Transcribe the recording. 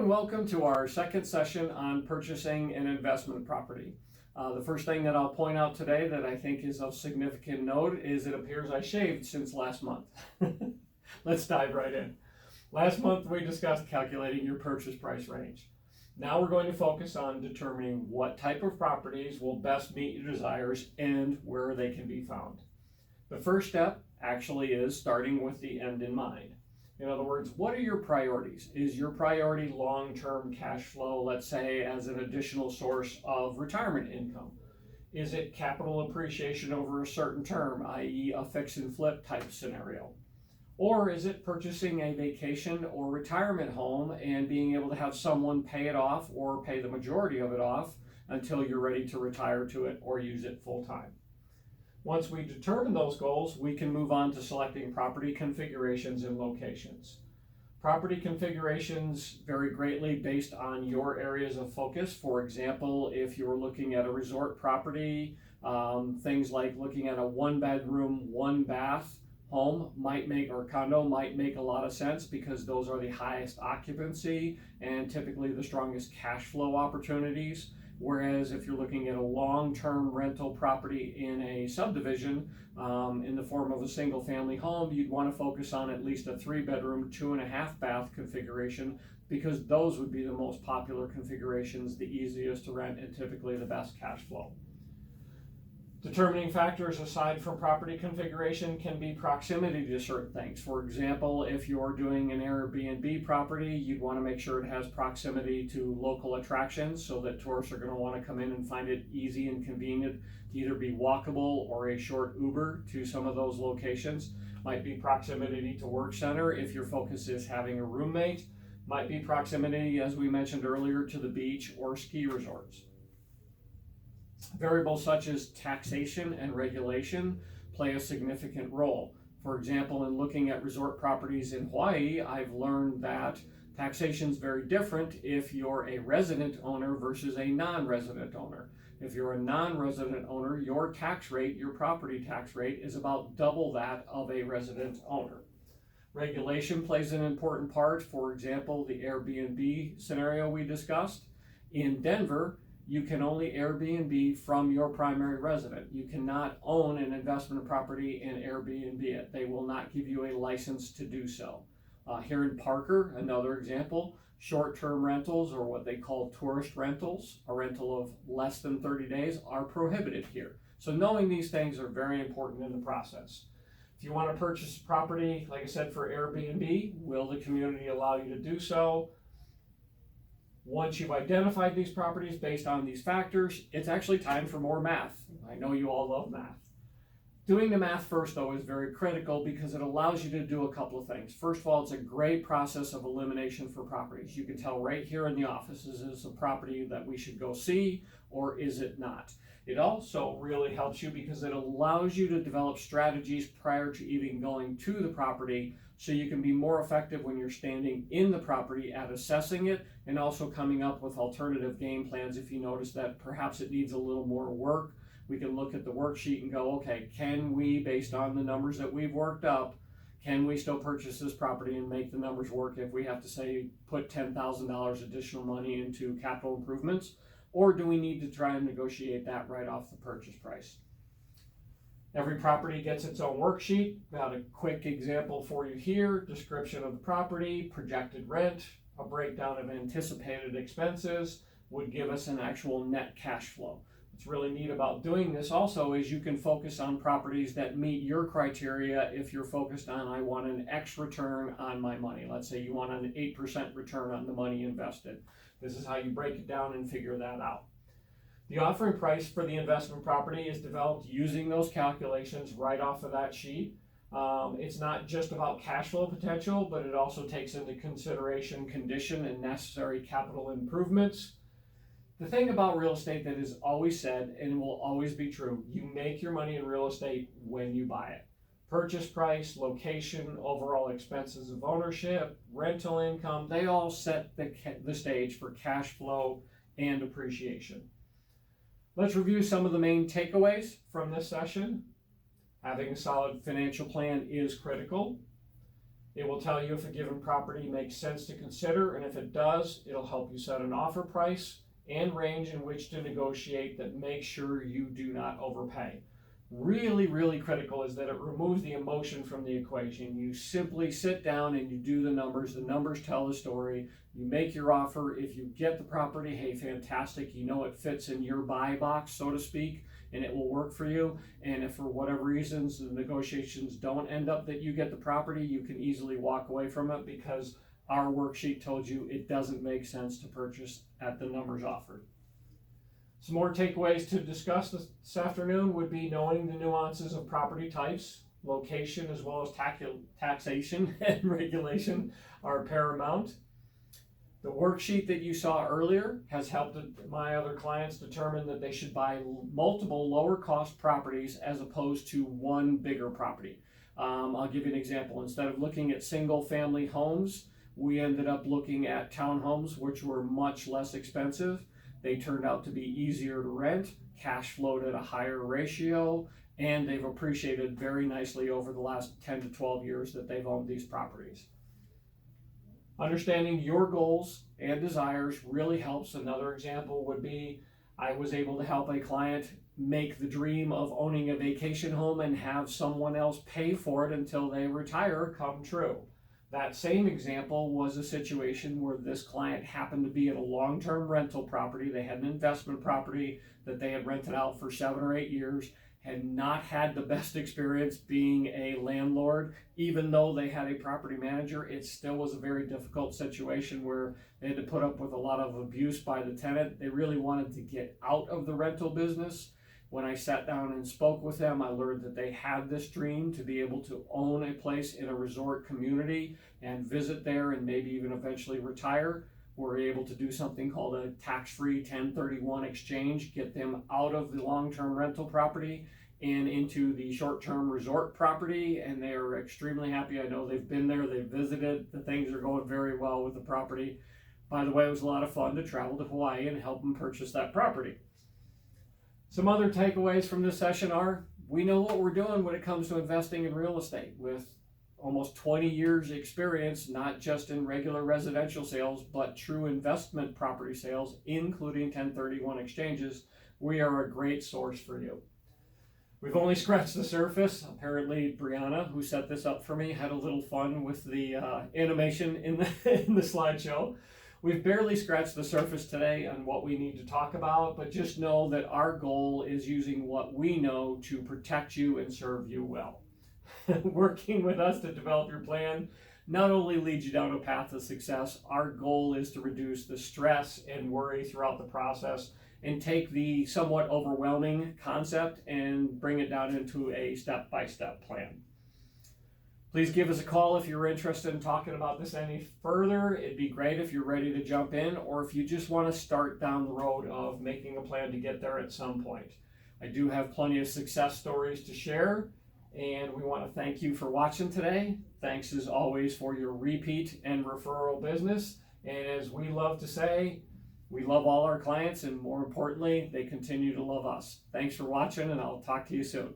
welcome to our second session on purchasing an investment property. The first thing that I'll point out today that I think is of significant note is it appears I shaved since last month. Let's dive right in. Last month we discussed calculating your purchase price range. Now we're going to focus on determining what type of properties will best meet your desires and where they can be found. The first step actually is starting with the end in mind. In other words, what are your priorities? Is your priority long-term cash flow, let's say, as an additional source of retirement income? Is it capital appreciation over a certain term, i.e. a fix and flip type scenario? Or is it purchasing a vacation or retirement home and being able to have someone pay it off or pay the majority of it off until you're ready to retire to it or use it full time? Once we determine those goals, we can move on to selecting property configurations and locations. Property configurations vary greatly based on your areas of focus. For example, if you're looking at a resort property, things like looking at a 1-bedroom, 1-bath home or condo might make a lot of sense because those are the highest occupancy and typically the strongest cash flow opportunities. Whereas if you're looking at a long-term rental property in a subdivision in the form of a single family home, you'd want to focus on at least a 3-bedroom, 2.5-bath configuration because those would be the most popular configurations, the easiest to rent, and typically the best cash flow. Determining factors aside from property configuration can be proximity to certain things. For example, if you're doing an Airbnb property, you'd want to make sure it has proximity to local attractions so that tourists are going to want to come in and find it easy and convenient to either be walkable or a short Uber to some of those locations. Might be proximity to work center if your focus is having a roommate. Might be proximity, as we mentioned earlier, to the beach or ski resorts. Variables such as taxation and regulation play a significant role. For example, in looking at resort properties in Hawaii, I've learned that taxation is very different if you're a resident owner versus a non-resident owner. If you're a non-resident owner, your tax rate, your property tax rate, is about double that of a resident owner. Regulation plays an important part. For example, the Airbnb scenario we discussed. In Denver, you can only Airbnb from your primary resident. You cannot own an investment property and Airbnb it. They will not give you a license to do so. Here in Parker, another example, short-term rentals, or what they call tourist rentals, a rental of less than 30 days, are prohibited here. So knowing these things are very important in the process. If you want to purchase a property, like I said, for Airbnb, will the community allow you to do so? Once you've identified these properties based on these factors, it's actually time for more math. I know you all love math. Doing the math first, though, is very critical because it allows you to do a couple of things. First of all, it's a great process of elimination for properties. You can tell right here in the office, is this a property that we should go see or is it not? It also really helps you because it allows you to develop strategies prior to even going to the property so you can be more effective when you're standing in the property at assessing it and also coming up with alternative game plans if you notice that perhaps it needs a little more work. We can look at the worksheet and go, okay, can we, based on the numbers that we've worked up, can we still purchase this property and make the numbers work if we have to say put $10,000 additional money into capital improvements? Or do we need to try and negotiate that right off the purchase price? Every property gets its own worksheet. Got a quick example for you here. Description of the property, projected rent, a breakdown of anticipated expenses would give us an actual net cash flow. What's really neat about doing this also is you can focus on properties that meet your criteria if you're focused on, I want an X return on my money. Let's say you want an 8% return on the money invested. This is how you break it down and figure that out. The offering price for the investment property is developed using those calculations right off of that sheet. It's not just about cash flow potential, but it also takes into consideration condition and necessary capital improvements. The thing about real estate that is always said and will always be true, you make your money in real estate when you buy it. Purchase price, location, overall expenses of ownership, rental income, they all set the stage for cash flow and appreciation. Let's review some of the main takeaways from this session. Having a solid financial plan is critical. It will tell you if a given property makes sense to consider, and if it does, it'll help you set an offer price and range in which to negotiate that makes sure you do not overpay. Really, really critical is that it removes the emotion from the equation. You simply sit down and you do the numbers tell a story, you make your offer. If you get the property, hey, fantastic, you know it fits in your buy box, so to speak, and it will work for you. And if for whatever reasons the negotiations don't end up that you get the property, you can easily walk away from it because our worksheet told you it doesn't make sense to purchase at the numbers offered. Some more takeaways to discuss this afternoon would be knowing the nuances of property types, location, as well as taxation and regulation are paramount. The worksheet that you saw earlier has helped my other clients determine that they should buy multiple lower cost properties as opposed to one bigger property. I'll give you an example. Instead of looking at single family homes, we ended up looking at townhomes, which were much less expensive. They turned out to be easier to rent, cash flowed at a higher ratio, and they've appreciated very nicely over the last 10 to 12 years that they've owned these properties. Understanding your goals and desires really helps. Another example would be I was able to help a client make the dream of owning a vacation home and have someone else pay for it until they retire come true. That same example was a situation where this client happened to be in a long-term rental property. They had an investment property that they had rented out for 7 or 8 years, had not had the best experience being a landlord. Even though they had a property manager, it still was a very difficult situation where they had to put up with a lot of abuse by the tenant. They really wanted to get out of the rental business. When I sat down and spoke with them, I learned that they had this dream to be able to own a place in a resort community and visit there and maybe even eventually retire. We're able to do something called a tax-free 1031 exchange, get them out of the long-term rental property and into the short-term resort property, and they are extremely happy. I know they've been there, they've visited, the things are going very well with the property. By the way, it was a lot of fun to travel to Hawaii and help them purchase that property. Some other takeaways from this session are, we know what we're doing when it comes to investing in real estate. With almost 20 years experience, not just in regular residential sales, but true investment property sales, including 1031 exchanges, we are a great source for you. We've only scratched the surface. Apparently, Brianna, who set this up for me, had a little fun with the animation in the slideshow. We've barely scratched the surface today on what we need to talk about, but just know that our goal is using what we know to protect you and serve you well. Working with us to develop your plan not only leads you down a path of success, our goal is to reduce the stress and worry throughout the process and take the somewhat overwhelming concept and bring it down into a step-by-step plan. Please give us a call if you're interested in talking about this any further. It'd be great if you're ready to jump in, or if you just want to start down the road of making a plan to get there at some point. I do have plenty of success stories to share, and we want to thank you for watching today. Thanks as always for your repeat and referral business. And as we love to say, we love all our clients, and more importantly, they continue to love us. Thanks for watching, and I'll talk to you soon.